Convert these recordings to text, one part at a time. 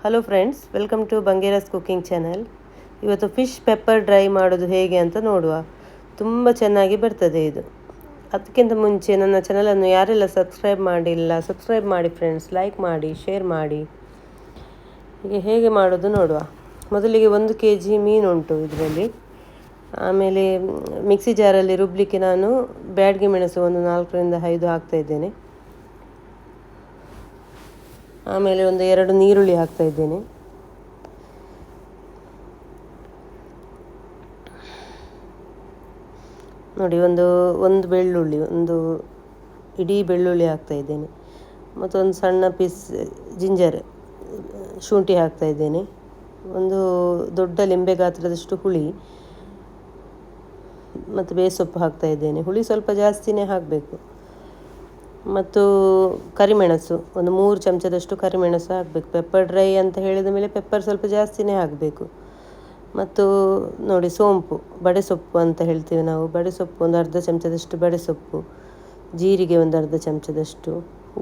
Hello friends, welcome to Bangera's cooking channel. ಇವತ್ತು fish pepper dry ಮಾಡೋದು ಹೇಗೆ ಅಂತ ನೋಡುವ. ತುಂಬ ಚೆನ್ನಾಗಿ ಬರ್ತದೆ ಇದು. ಅದಕ್ಕಿಂತ ಮುಂಚೆ ನನ್ನ ಚಾನಲನ್ನು ಯಾರೆಲ್ಲ ಸಬ್ಸ್ಕ್ರೈಬ್ ಮಾಡಿಲ್ಲ ಸಬ್ಸ್ಕ್ರೈಬ್ ಮಾಡಿ ಫ್ರೆಂಡ್ಸ್, ಲೈಕ್ ಮಾಡಿ, ಶೇರ್ ಮಾಡಿ. ಹೀಗೆ ಹೇಗೆ ಮಾಡೋದು ನೋಡುವ. ಮೊದಲಿಗೆ 1 kg ಮೀನುಂಟು ಇದರಲ್ಲಿ. ಆಮೇಲೆ ಮಿಕ್ಸಿ ಜಾರಲ್ಲಿ ರುಬ್ಬಲಿಕ್ಕೆ ನಾನು ಬ್ಯಾಡಗಿ ಮೆಣಸು ಒಂದು 4 ರಿಂದ 5 ಹಾಕ್ತಾಯಿದ್ದೇನೆ. ಆಮೇಲೆ ಒಂದು 2 ನೀರುಳ್ಳಿ ಹಾಕ್ತಾ ಇದ್ದೇನೆ. ನೋಡಿ, ಒಂದು ಬೆಳ್ಳುಳ್ಳಿ, ಒಂದು ಇಡೀ ಬೆಳ್ಳುಳ್ಳಿ ಹಾಕ್ತಾ ಇದ್ದೇನೆ. ಮತ್ತೊಂದು ಸಣ್ಣ ಪೀಸ್ ಜಿಂಜರ್, ಶುಂಠಿ ಹಾಕ್ತಾ ಇದ್ದೇನೆ. ಒಂದು ದೊಡ್ಡ ಲಿಂಬೆ ಗಾತ್ರದಷ್ಟು ಹುಳಿ ಮತ್ತು ಬೇಸೊಪ್ಪು ಹಾಕ್ತಾ ಇದ್ದೇನೆ. ಹುಳಿ ಸ್ವಲ್ಪ ಜಾಸ್ತಿನೇ ಹಾಕಬೇಕು. ಮತ್ತು ಕರಿಮೆಣಸು ಒಂದು 3 ಚಮಚದಷ್ಟು ಕರಿಮೆಣಸು ಹಾಕಬೇಕು. ಪೆಪ್ಪರ್ ಡ್ರೈ ಅಂತ ಹೇಳಿದ ಮೇಲೆ ಪೆಪ್ಪರ್ ಸ್ವಲ್ಪ ಜಾಸ್ತಿನೇ ಹಾಕಬೇಕು. ಮತ್ತು ನೋಡಿ, ಸೋಂಪು, ಬಡೆಸೊಪ್ಪು ಅಂತ ಹೇಳ್ತೀವಿ ನಾವು. ಬಡೆಸೊಪ್ಪು ಒಂದು ಅರ್ಧ ಚಮಚದಷ್ಟು ಬಡೆಸೊಪ್ಪು, ಜೀರಿಗೆ ಒಂದು ಅರ್ಧ ಚಮಚದಷ್ಟು,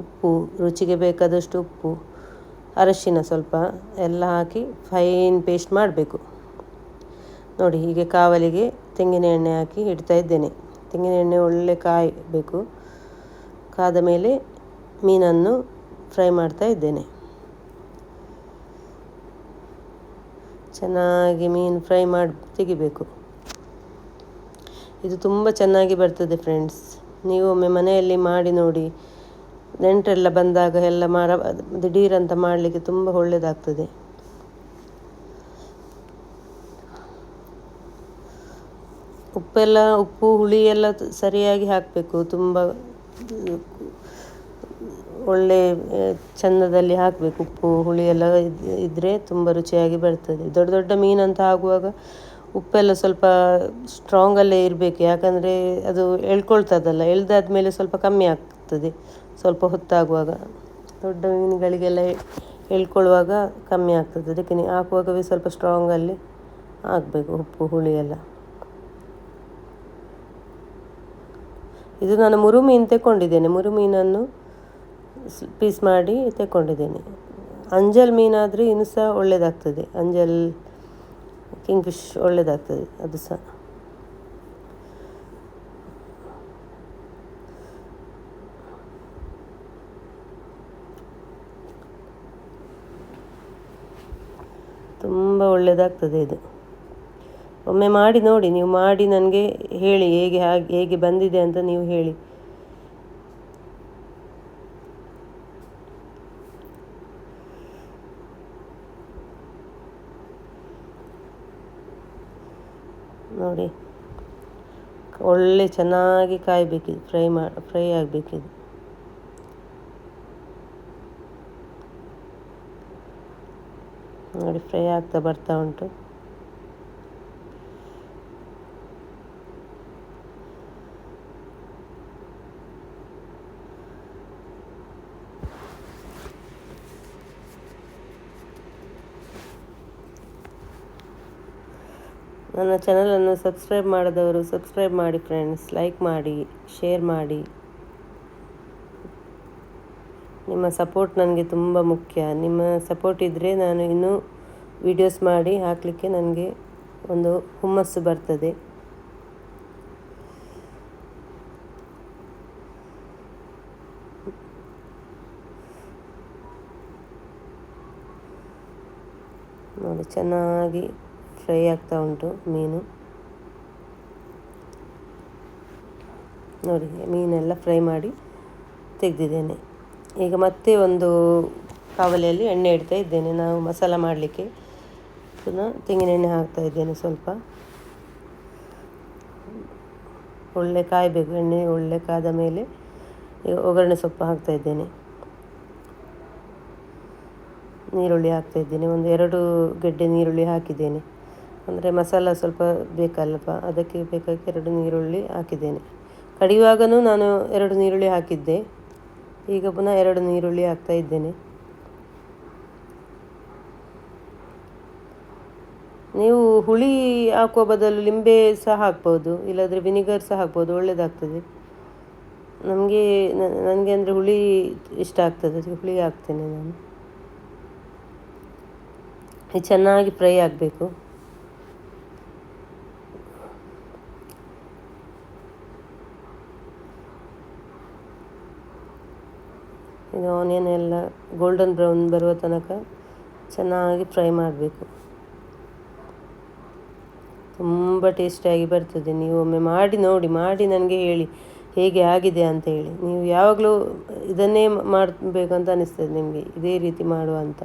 ಉಪ್ಪು, ರುಚಿಗೆ ಬೇಕಾದಷ್ಟು ಉಪ್ಪು, ಅರಶಿನ ಸ್ವಲ್ಪ ಎಲ್ಲ ಹಾಕಿ ಫೈನ್ ಪೇಸ್ಟ್ ಮಾಡಬೇಕು. ನೋಡಿ, ಹೀಗೆ ಕಾವಲಿಗೆ ತೆಂಗಿನ ಎಣ್ಣೆ ಹಾಕಿ ಇಡ್ತಾ ಇದ್ದೇನೆ. ತೆಂಗಿನ ಎಣ್ಣೆ ಒಳ್ಳೆ ಕಾಯಬೇಕು. ಕಾದ ಮೇಲೆ ಮೀನನ್ನು ಫ್ರೈ ಮಾಡ್ತಾ ಇದ್ದೇನೆ. ಚೆನ್ನಾಗಿ ಮೀನು ಫ್ರೈ ಮಾಡಿ ತೆಗಿಬೇಕು. ಇದು ತುಂಬ ಚೆನ್ನಾಗಿ ಬರ್ತದೆ ಫ್ರೆಂಡ್ಸ್. ನೀವು ಒಮ್ಮೆ ಮನೆಯಲ್ಲಿ ಮಾಡಿ ನೋಡಿ. ನೆಂಟರೆಲ್ಲ ಬಂದಾಗ ಎಲ್ಲ ದಿಢೀರಂತ ಮಾಡಲಿಕ್ಕೆ ತುಂಬ ಒಳ್ಳೆಯದಾಗ್ತದೆ. ಉಪ್ಪು ಹುಳಿ ಎಲ್ಲ ಸರಿಯಾಗಿ ಹಾಕಬೇಕು. ತುಂಬ ಒಳ್ಳೆ ಚಂದದಲ್ಲಿ ಹಾಕಬೇಕು. ಉಪ್ಪು ಹುಳಿ ಎಲ್ಲ ಇದ್ದರೆ ತುಂಬ ರುಚಿಯಾಗಿ ಬರ್ತದೆ. ದೊಡ್ಡ ದೊಡ್ಡ ಮೀನಂತ ಆಗುವಾಗ ಉಪ್ಪೆಲ್ಲ ಸ್ವಲ್ಪ ಸ್ಟ್ರಾಂಗಲ್ಲೇ ಇರಬೇಕು. ಯಾಕಂದರೆ ಅದು ಎಳ್ಕೊಳ್ತದಲ್ಲ, ಎಳ್ದಾದ್ಮೇಲೆ ಸ್ವಲ್ಪ ಕಮ್ಮಿ ಆಗ್ತದೆ ಸ್ವಲ್ಪ ಹೊತ್ತಾಗುವಾಗ. ದೊಡ್ಡ ಮೀನುಗಳಿಗೆಲ್ಲ ಎಳ್ಕೊಳ್ಳುವಾಗ ಕಮ್ಮಿ ಆಗ್ತದೆ. ಅದಕ್ಕೆ ಹಾಕುವಾಗವೇ ಸ್ವಲ್ಪ ಸ್ಟ್ರಾಂಗಲ್ಲಿ ಹಾಕಬೇಕು ಉಪ್ಪು ಹುಳಿ ಎಲ್ಲ. ಇದು ನಾನು ಮುರುಮೀನು ತೆಕ್ಕೊಂಡಿದ್ದೇನೆ. ಮುರುಮೀನನ್ನು ಪೀಸ್ ಮಾಡಿ ತೆಕ್ಕೊಂಡಿದ್ದೇನೆ. ಅಂಜಲ್ ಮೀನಾದರೆ ಇನ್ನೂ ಸಹ ಒಳ್ಳೆಯದಾಗ್ತದೆ. ಅಂಜಲ್ ಕಿಂಗ್ ಫಿಶ್ ಒಳ್ಳೆಯದಾಗ್ತದೆ ಅದು ಸಹ. ತುಂಬ ಒಳ್ಳೆಯದಾಗ್ತದೆ ಇದು. ಒಮ್ಮೆ ಮಾಡಿ ನೋಡಿ. ನೀವು ಮಾಡಿ ನನಗೆ ಹೇಳಿ ಹೇಗೆ ಬಂದಿದೆ ಅಂತ ನೀವು ಹೇಳಿ. ನೋಡಿ, ಒಳ್ಳೆ ಚೆನ್ನಾಗಿ ಕಾಯಬೇಕಿದು, ಫ್ರೈ ಆಗಬೇಕಿದು. ನೋಡಿ, ಫ್ರೈ ಆಗ್ತಾ ಬರ್ತಾ ಉಂಟು. ನನ್ನ ಚಾನಲನ್ನು ಸಬ್ಸ್ಕ್ರೈಬ್ ಮಾಡದವರು ಸಬ್ಸ್ಕ್ರೈಬ್ ಮಾಡಿ ಫ್ರೆಂಡ್ಸ್, ಲೈಕ್ ಮಾಡಿ, ಶೇರ್ ಮಾಡಿ. ನಿಮ್ಮ ಸಪೋರ್ಟ್ ನನಗೆ ತುಂಬ ಮುಖ್ಯ. ನಿಮ್ಮ ಸಪೋರ್ಟ್ ಇದ್ದರೆ ನಾನು ಇನ್ನೂ ವಿಡಿಯೋಸ್ ಮಾಡಿ ಹಾಕಲಿಕ್ಕೆ ನನಗೆ ಒಂದು ಹುಮ್ಮಸ್ಸು ಬರ್ತದೆ. ನೋಡಿ, ಚೆನ್ನಾಗಿ ಫ್ರೈ ಆಗ್ತಾ ಉಂಟು ಮೀನು. ನೋಡಿ, ಮೀನೆಲ್ಲ ಫ್ರೈ ಮಾಡಿ ತೆಗೆದಿದ್ದೇನೆ. ಈಗ ಮತ್ತೆ ಒಂದು ಕಾವಲಿಯಲ್ಲಿ ಎಣ್ಣೆ ಇಡ್ತಾ ಇದ್ದೇನೆ. ನಾವು ಮಸಾಲ ಮಾಡಲಿಕ್ಕೆ ಪುನಃ ತೆಂಗಿನ ಎಣ್ಣೆ ಹಾಕ್ತಾ ಇದ್ದೇನೆ. ಸ್ವಲ್ಪ ಒಳ್ಳೆ ಕಾಯಬೇಕು. ಎಣ್ಣೆ ಒಳ್ಳೆ ಕಾದ ಮೇಲೆ ಈಗ ಒಗ್ಗರಣೆ ಸೊಪ್ಪು ಹಾಕ್ತಾ ಇದ್ದೇನೆ. ನೀರುಳ್ಳಿ ಹಾಕ್ತಾ ಇದ್ದೇನೆ. ಒಂದು 2 ಗೆಡ್ಡೆ ನೀರುಳ್ಳಿ ಹಾಕಿದ್ದೇನೆ. ಅಂದರೆ ಮಸಾಲ ಸ್ವಲ್ಪ ಬೇಕಲ್ಲಪ್ಪ, ಅದಕ್ಕೆ ಬೇಕಾಗಿ 2 ನೀರುಳ್ಳಿ ಹಾಕಿದ್ದೇನೆ. ಕಡಿಯುವಾಗಲೂ ನಾನು 2 ನೀರುಳ್ಳಿ ಹಾಕಿದ್ದೆ. ಈಗ ಪುನಃ 2 ನೀರುಳ್ಳಿ ಹಾಕ್ತಾ ಇದ್ದೇನೆ. ನೀವು ಹುಳಿ ಹಾಕುವ ಬದಲು ಲಿಂಬೆ ಸಹ ಹಾಕ್ಬೋದು, ಇಲ್ಲಾಂದರೆ ವಿನಿಗರ್ ಸಹ ಹಾಕ್ಬೋದು, ಒಳ್ಳೆಯದಾಗ್ತದೆ. ನನಗೆ ಅಂದರೆ ಹುಳಿ ಇಷ್ಟ ಆಗ್ತದೆ, ಅದಕ್ಕೆ ಹುಳಿ ಹಾಕ್ತೇನೆ ನಾನು. ಇದು ಚೆನ್ನಾಗಿ ಫ್ರೈ ಆಗಬೇಕು. ಇದು ಆನಿಯನ್ ಎಲ್ಲ ಗೋಲ್ಡನ್ ಬ್ರೌನ್ ಬರುವ ತನಕ ಚೆನ್ನಾಗಿ ಫ್ರೈ ಮಾಡಬೇಕು. ತುಂಬ ಟೇಸ್ಟಿಯಾಗಿ ಬರ್ತದೆ. ನೀವು ಒಮ್ಮೆ ಮಾಡಿ ನೋಡಿ, ಮಾಡಿ ನನಗೆ ಹೇಳಿ ಹೇಗೆ ಆಗಿದೆ ಅಂತ ಹೇಳಿ. ನೀವು ಯಾವಾಗಲೂ ಇದನ್ನೇ ಮಾಡಬೇಕಂತ ಅನಿಸ್ತದೆ ನಿಮಗೆ, ಇದೇ ರೀತಿ ಮಾಡುವ ಅಂತ.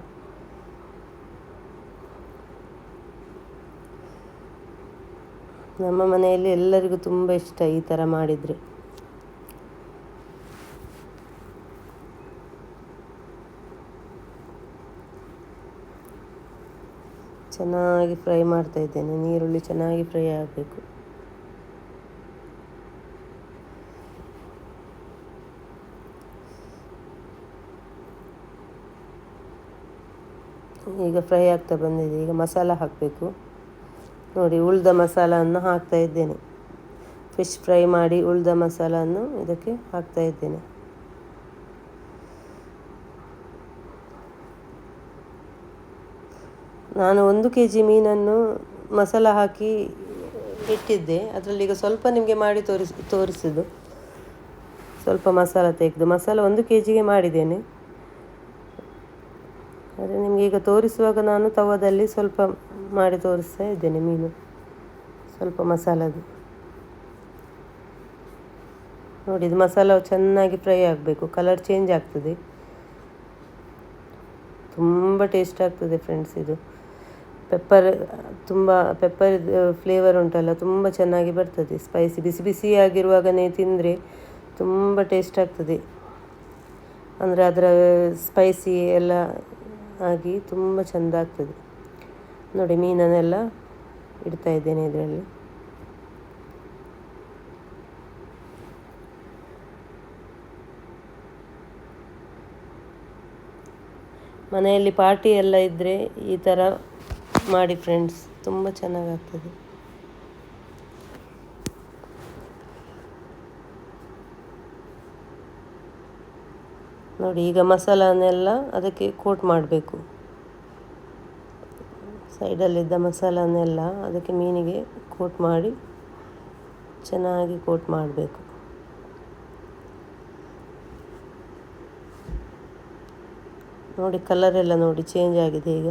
ನಮ್ಮ ಮನೆಯಲ್ಲಿ ಎಲ್ಲರಿಗೂ ತುಂಬ ಇಷ್ಟ ಈ ಥರ ಮಾಡಿದರೆ. ಚೆನ್ನಾಗಿ ಫ್ರೈ ಮಾಡ್ತಾ ಇದ್ದೇನೆ. ನೀರುಳ್ಳಿ ಚೆನ್ನಾಗಿ ಫ್ರೈ ಆಗಬೇಕು. ಈಗ ಫ್ರೈ ಆಗ್ತಾ ಬಂದಿದೆ. ಈಗ ಮಸಾಲ ಹಾಕಬೇಕು. ನೋಡಿ, ಉಳಿದ ಮಸಾಲವನ್ನು ಹಾಕ್ತಾ ಇದ್ದೇನೆ. ಫಿಶ್ ಫ್ರೈ ಮಾಡಿ ಉಳಿದ ಮಸಾಲವನ್ನು ಇದಕ್ಕೆ ಹಾಕ್ತಾ ಇದ್ದೇನೆ. ನಾನು 1 kg ಮೀನನ್ನು ಮಸಾಲ ಹಾಕಿ ಇಟ್ಟಿದ್ದೆ. ಅದರಲ್ಲಿ ಈಗ ಸ್ವಲ್ಪ ನಿಮಗೆ ಮಾಡಿ ತೋರಿಸಿದ್ದು. ಸ್ವಲ್ಪ ಮಸಾಲ ತೆಗೆದು ಮಸಾಲ 1 kgಗೆ ಮಾಡಿದ್ದೇನೆ. ಆದರೆ ನಿಮಗೆ ಈಗ ತೋರಿಸುವಾಗ ನಾನು ತವದಲ್ಲಿ ಸ್ವಲ್ಪ ಮಾಡಿ ತೋರಿಸ್ತಾ ಇದ್ದೇನೆ. ಮೀನು ಸ್ವಲ್ಪ ಮಸಾಲದು ನೋಡಿ. ಇದು ಮಸಾಲ ಚೆನ್ನಾಗಿ ಫ್ರೈ ಆಗಬೇಕು, ಕಲರ್ ಚೇಂಜ್ ಆಗ್ತದೆ. ತುಂಬ ಟೇಸ್ಟ್ ಆಗ್ತದೆ ಫ್ರೆಂಡ್ಸ್. ಇದು ಪೆಪ್ಪರ್ ಫ್ಲೇವರ್ ಉಂಟಲ್ಲ, ತುಂಬ ಚೆನ್ನಾಗಿ ಬರ್ತದೆ. ಸ್ಪೈಸಿ ಬಿಸಿ ಬಿಸಿಯಾಗಿರುವಾಗಲೇ ತಿಂದರೆ ತುಂಬ ಟೇಸ್ಟ್ ಆಗ್ತದೆ. ಅಂದರೆ ಅದರ ಸ್ಪೈಸಿ ಎಲ್ಲ ಆಗಿ ತುಂಬ ಚೆಂದ ಆಗ್ತದೆ. ನೋಡಿ, ಮೀನನ್ನೆಲ್ಲ ಇಡ್ತಾ ಇದ್ದೇನೆ ಇದರಲ್ಲಿ. ಮನೆಯಲ್ಲಿ ಪಾರ್ಟಿ ಎಲ್ಲ ಇದ್ದರೆ ಈ ಥರ ಮಾಡಿ ಫ್ರೆಂಡ್ಸ್, ತುಂಬ ಚೆನ್ನಾಗಾಗ್ತದೆ. ನೋಡಿ, ಈಗ ಮಸಾಲನ್ನೆಲ್ಲ ಅದಕ್ಕೆ ಕೋಟ್ ಮಾಡಬೇಕು. ಸೈಡಲ್ಲಿದ್ದ ಮಸಾಲನ್ನೆಲ್ಲ ಅದಕ್ಕೆ ಮೀನಿಗೆ ಕೋಟ್ ಮಾಡಿ ಚೆನ್ನಾಗಿ ಕೋಟ್ ಮಾಡಬೇಕು. ನೋಡಿ, ಕಲರೆಲ್ಲ ನೋಡಿ ಚೇಂಜ್ ಆಗಿದೆ ಈಗ.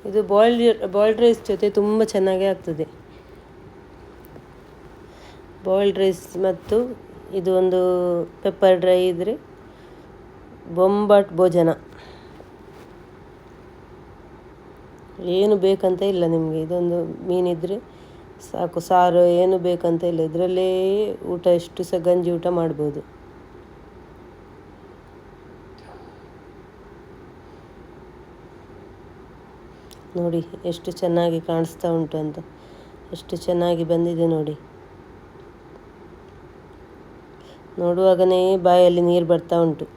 ಇದು ಬಾಯ್ಲ್ಡ್ ರೈಸ್ ಜೊತೆ ತುಂಬ ಚೆನ್ನಾಗಿ ಆಗ್ತದೆ. ಬಾಯ್ಲ್ಡ್ ರೈಸ್ ಮತ್ತು ಇದು ಒಂದು ಪೆಪ್ಪರ್ ಡ್ರೈ ಇದ್ದರೆ ಬೊಂಬಾಟ್ ಭೋಜನ. ಏನು ಬೇಕಂತ ಇಲ್ಲ ನಿಮಗೆ, ಇದೊಂದು ಮೀನಿದ್ರೆ ಸಾಕು. ಸಾರು ಏನು ಬೇಕಂತ ಇಲ್ಲ, ಇದರಲ್ಲೇ ಊಟ ಎಷ್ಟು ಸಹ ಗಂಜಿ ಊಟ ಮಾಡ್ಬೋದು. ನೋಡಿ ಎಷ್ಟು ಚೆನ್ನಾಗಿ ಕಾಣಿಸ್ತಾ ಉಂಟು ಅಂತ, ಎಷ್ಟು ಚೆನ್ನಾಗಿ ಬಂದಿದೆ ನೋಡಿ. ನೋಡುವಾಗನೇ ಬಾಯಲ್ಲಿ ನೀರು ಬರ್ತಾ ಉಂಟು.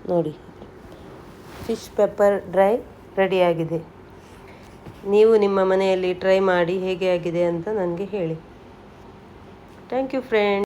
ನೋಡಿ, ಫಿಶ್ ಪೆಪ್ಪರ್ ಡ್ರೈ ರೆಡಿಯಾಗಿದೆ. ನೀವು ನಿಮ್ಮ ಮನೆಯಲ್ಲಿ ಟ್ರೈ ಮಾಡಿ ಹೇಗೆ ಆಗಿದೆ ಅಂತ ನನಗೆ ಹೇಳಿ. Thank you friends.